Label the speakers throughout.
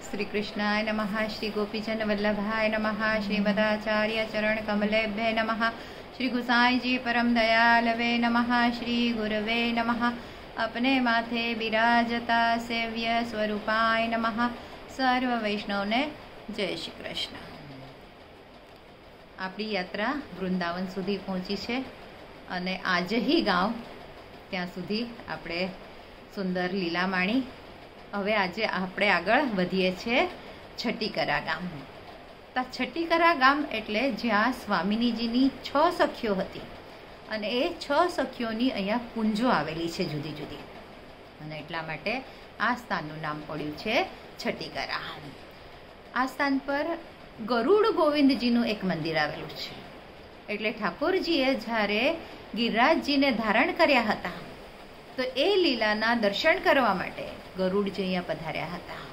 Speaker 1: श्री कृष्णाय नमः। श्री गोपीजन वल्लभाय नमः। श्रीमदाचार्य चरण कमलेभ्ये नमः। श्री गुसाई जी परम दयालवे नमः। श्री गुरवे नमः। अपने माथे बिराजता सेव्य स्वरूपाय नमः। सर्व वैष्णव ने जय श्री कृष्ण। આપણી યાત્રા વૃંદાવન સુધી પહોંચી છે અને આજહી ગામ ત્યાં સુધી આપણે સુંદર લીલા માણી. હવે આજે આપણે આગળ વધીએ છીએ છટીકરા ગામ. તો છટીકરા ગામ એટલે જ્યાં સ્વામિનીજીની 6 સખીઓ હતી અને એ 6 સખીઓની અહીંયા કુંજો આવેલી છે જુદી જુદી, અને એટલા માટે આ સ્થાનનું નામ પડ્યું છે છટીકરા. આ સ્થાન પર ગરુડ ગોવિંદજીનું એક મંદિર આવેલું છે. એટલે ઠાકોરજીએ જ્યારે ગિરિરાજજીને ધારણ કર્યા હતા તો એ લીલાના દર્શન કરવા માટે ગરુડજી અહીંયા પધાર્યા હતા,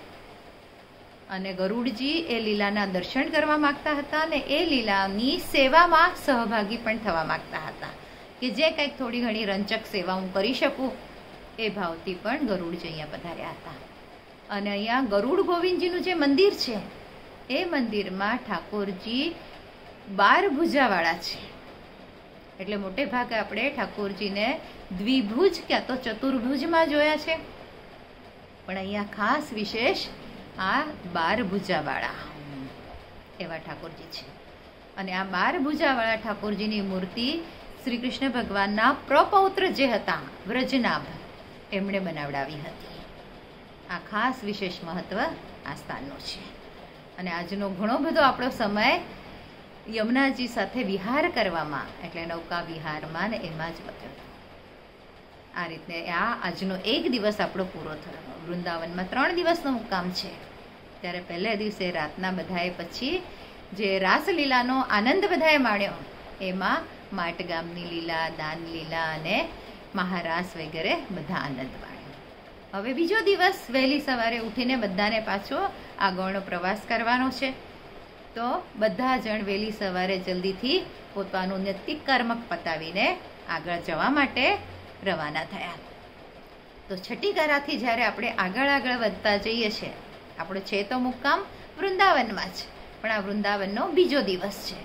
Speaker 1: અને ગરુડજી એ લીલાના દર્શન કરવા માગતા હતા અને એ લીલાની સેવામાં સહભાગી પણ થવા માગતા હતા કે જે કંઈક થોડી ઘણી રંચક સેવા હું કરી શકું એ ભાવથી પણ ગરુડજી અહીંયા પધાર્યા હતા. અને અહીંયા ગરુડ ગોવિંદજીનું જે મંદિર છે એ મંદિરમાં ઠાકોરજી 12 ભુજાવાળા છે. એટલે મોટે ભાગે આપણે ઠાકોરજીને દ્વિભુજ ક્યાં તો ચતુર્ભુજમાં જોયા છે, પણ અહીંયા ખાસ વિશેષ આ 12 ભુજાવાળા એવા ઠાકોરજી છે. અને આ 12 ભુજાવાળા ઠાકોરજીની મૂર્તિ શ્રી કૃષ્ણ ભગવાનના પ્રપૌત્ર જે હતા વ્રજનાભ એમણે બનાવડાવી હતી. આ ખાસ વિશેષ મહત્વ આ સ્થાનનું છે. અને આજનો ઘણો બધો આપણો સમય યમુનાજી સાથે વિહાર કરવામાં એટલે નૌકા વિહારમાં ને એમાં જ બત્યો. આ રીતે આજનો એક દિવસ આપણો પૂરો થયો. વૃંદાવનમાં 3 દિવસનો મુકામ છે. ત્યારે પહેલા દિવસે રાતના બધાએ પછી જે રાસલીલાનો આનંદ બધાએ માણ્યો એમાં માટગામની લીલા, દાન લીલા અને મહારાસ વગેરે બધા આનંદ માણ્યો. હવે બીજો દિવસ વહેલી સવારે ઉઠીને બધાને પાછો આગળનો પ્રવાસ કરવાનો છે. તો બધા જણ વહેલી સવારે જલ્દીથી પોતાનું નિત્ય કર્મ પતાવીને આગળ જવા માટે રવાના થયા. તો છટીકરાથી જ્યારે આપણે આગળ વધતા જઈએ છીએ, આપણો છે તો મુકામ વૃંદાવનમાં જ, પણ આ વૃંદાવનનો બીજો દિવસ છે.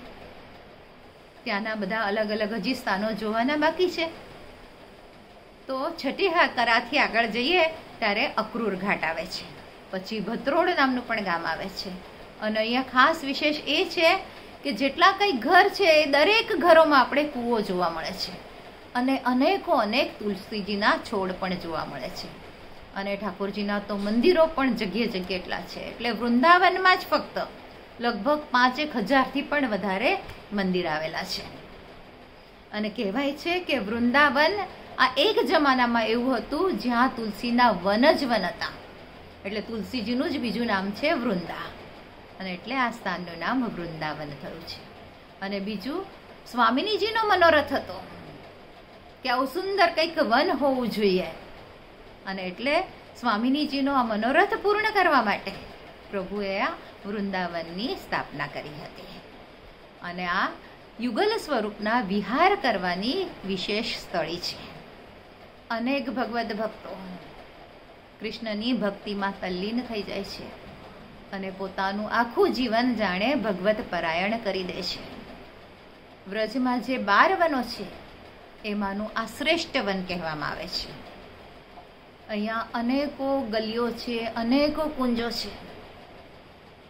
Speaker 1: ત્યાંના બધા અલગ અલગ હજી સ્થાનો જોવાના બાકી છે. તો છટીકરાથી આગળ જઈએ ત્યારે અક્રૂર ઘાટ આવે છે, પછી ભત્રોડ નામનું પણ ગામ આવે છે. અને અહીંયા ખાસ વિશેષ એ છે કે જેટલા કંઈ ઘર છે એ દરેક ઘરોમાં આપણે કૂવો જોવા મળે છે, અને અનેક તુલસીજીના છોડ પણ જોવા મળે છે. અને ઠાકોરજીના તો મંદિરો પણ જગ્યાએ એટલા છે. એટલે વૃંદાવનમાં જ ફક્ત લગભગ 5,000થી પણ વધારે મંદિર આવેલા છે. અને કહેવાય છે કે વૃંદાવન આ એક જમાનામાં એવું હતું જ્યાં તુલસીના વન જ વન હતા. એટલે તુલસીજીનું જ બીજું નામ છે વૃંદા, અને એટલે આ સ્થાનનું નામ વૃંદાવન થયું છે. અને બીજું સ્વામિનીજીનો મનોરથ હતો કે આવું સુંદર કંઈક વન હોવું જોઈએ, અને એટલે સ્વામિનીજીનો આ મનોરથ પૂર્ણ કરવા માટે પ્રભુએ આ વૃંદાવનની સ્થાપના કરી હતી. અને આ યુગલ સ્વરૂપના વિહાર કરવાની વિશેષ સ્થળી છે. અનેક ભગવદ ભક્તો કૃષ્ણની ભક્તિમાં તલ્લીન થઈ જાય છે અને પોતાનું આખું જીવન જાણે ભગવત પરાયણ કરી દે છે. વ્રજમાં જે 12 વનો છે એમાંનું આ શ્રેષ્ઠ વન કહેવામાં આવે છે. અહીંયા અનેકો ગલીઓ છે, અનેકો કુંજો છે,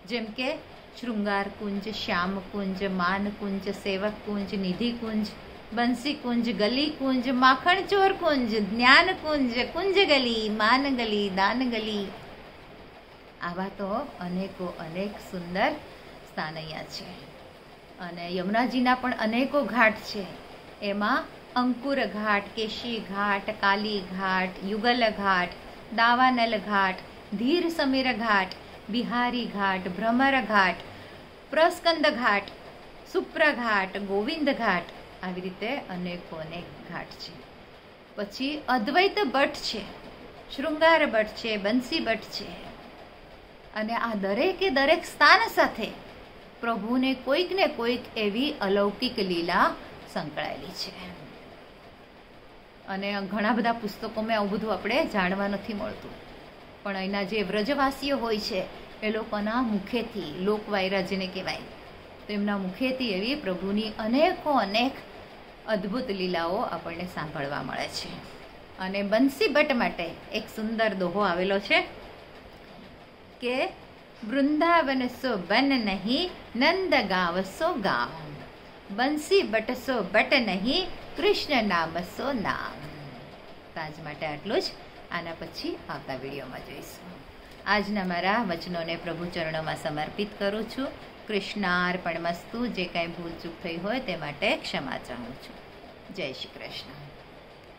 Speaker 1: જેમ કે શૃંગાર કુંજ, શ્યામ કુંજ, માન કુંજ, સેવક કુંજ, નિધિ કુંજ, બંસી કુંજ, ગલી કુંજ, માખણ ચોર કુંજ, જ્ઞાન કુંજ, કુંજ ગલી, માન ગલી, દાન ગલી. આવા તો અનેક સુંદર સ્થાન અહીંયા છે. અને યમુનાજીના પણ અનેકો ઘાટ છે. એમાં અંકુર ઘાટ, કેશી ઘાટ, કાલી ઘાટ, યુગલ ઘાટ, દાવાનલ ઘાટ, ધીર સમીર ઘાટ, બિહારી ઘાટ, ભ્રમર ઘાટ, પ્રસ્કંદ ઘાટ, સુપ્ર ઘાટ, ગોવિંદ ઘાટ, આવી રીતે અનેક ઘાટ છે. પછી અદ્વૈત ભટ્ટ છે, શૃંગાર ભટ્ટ છે, બંસી ભટ્ટ છે. અને આ દરેક સ્થાન સાથે પ્રભુને કોઈક ને કોઈક એવી અલૌકિક લીલા સંકળાયેલી છે. અને ઘણા બધા પુસ્તકોમાં આવું બધું આપણે જાણવા નથી મળતું, પણ અહીંના જે વ્રજવાસીઓ હોય છે એ લોકોના મુખેથી, લોકવાયરા જેને કહેવાય, તો એમના મુખેથી એવી પ્રભુની અનેકો અનેક અદ્ભુત લીલાઓ આપણને સાંભળવા મળે છે. અને બંસી ભટ્ટ માટે એક સુંદર દોહો આવેલો છે કે વૃંદાવન સો બન નહીં, નંદ ગાવ સો ગાવ, બંસી ભટ્ટ સો ભટ્ટ નહીં, કૃષ્ણ નામ સો નામ. તો આજ માટે આટલું જ. આના પછી આવતા વિડીયોમાં જોઈશું. આજના મારા વચનોને પ્રભુ ચરણોમાં સમર્પિત કરું છું. કૃષ્ણાર્પણમસ્તુ. જે કાંઈ ભૂલ ચૂક થઈ હોય તે માટે ક્ષમા ચાહું છું. જય શ્રી કૃષ્ણ.